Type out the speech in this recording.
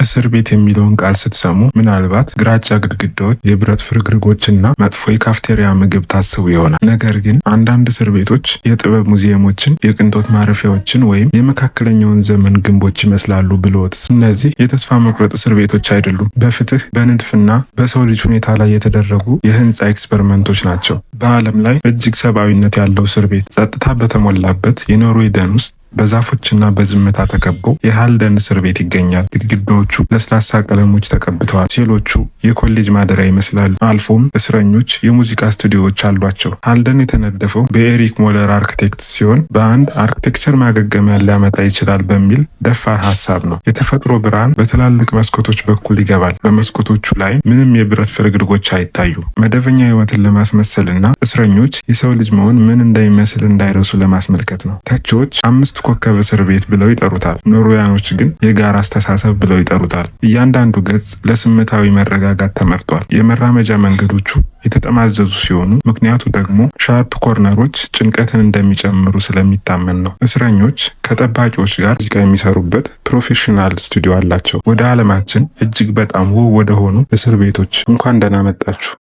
እስር ቤት የሚለውን ቃል ስትሰሙ ምናልባት ግራጫ ግድግዳዎች፣ የብረት ፍርግርጎችና መጥፎ የካፍቴሪያ ምግብ ታስቡ ይሆናል። ነገር ግን አንዳንድ እስር ቤቶች የጥበብ ሙዚየሞችን፣ የቅንጦት ማረፊያዎችን ወይም የመካከለኛውን ዘመን ግንቦች ይመስላሉ ብለውት። እነዚህ የተስፋ መቁረጥ እስር ቤቶች አይደሉም። በፍትህ በንድፍና በሰው ልጅ ሁኔታ ላይ የተደረጉ የህንፃ ኤክስፐሪመንቶች ናቸው። በዓለም ላይ እጅግ ሰብአዊነት ያለው እስር ቤት ጸጥታ በተሞላበት የኖርዌይ ደን ውስጥ በዛፎችና በዝምታ ተከቦ የሃልደን እስር ቤት ይገኛል። ግድግዳዎቹ ለስላሳ ቀለሞች ተቀብተዋል። ሴሎቹ የኮሌጅ ማደሪያ ይመስላሉ። አልፎም እስረኞች የሙዚቃ ስቱዲዮዎች አሏቸው። ሃልደን የተነደፈው በኤሪክ ሞለር አርክቴክት ሲሆን በአንድ አርክቴክቸር ማገገሚያ ሊያመጣ ይችላል በሚል ደፋር ሀሳብ ነው። የተፈጥሮ ብርሃን በትላልቅ መስኮቶች በኩል ይገባል። በመስኮቶቹ ላይ ምንም የብረት ፍርግርጎች አይታዩ። መደበኛ ህይወትን ለማስመሰልና እስረኞች የሰው ልጅ መሆን ምን እንደሚመስል እንዳይረሱ ለማስመልከት ነው። ተቺዎች 5 ኮከብ እስር ቤት ብለው ይጠሩታል። ኖርዌያኖች ግን የጋራ አስተሳሰብ ብለው ይጠሩታል። እያንዳንዱ ገጽ ለስሜታዊ መረጋጋት ተመርጧል። የመራመጃ መንገዶቹ የተጠማዘዙ ሲሆኑ ምክንያቱ ደግሞ ሻርፕ ኮርነሮች ጭንቀትን እንደሚጨምሩ ስለሚታመን ነው። እስረኞች ከጠባቂዎች ጋር ሙዚቃ የሚሰሩበት ፕሮፌሽናል ስቱዲዮ አላቸው። ወደ ዓለማችን እጅግ በጣም ውብ ወደ ሆኑ እስር ቤቶች እንኳን ደህና መጣችሁ።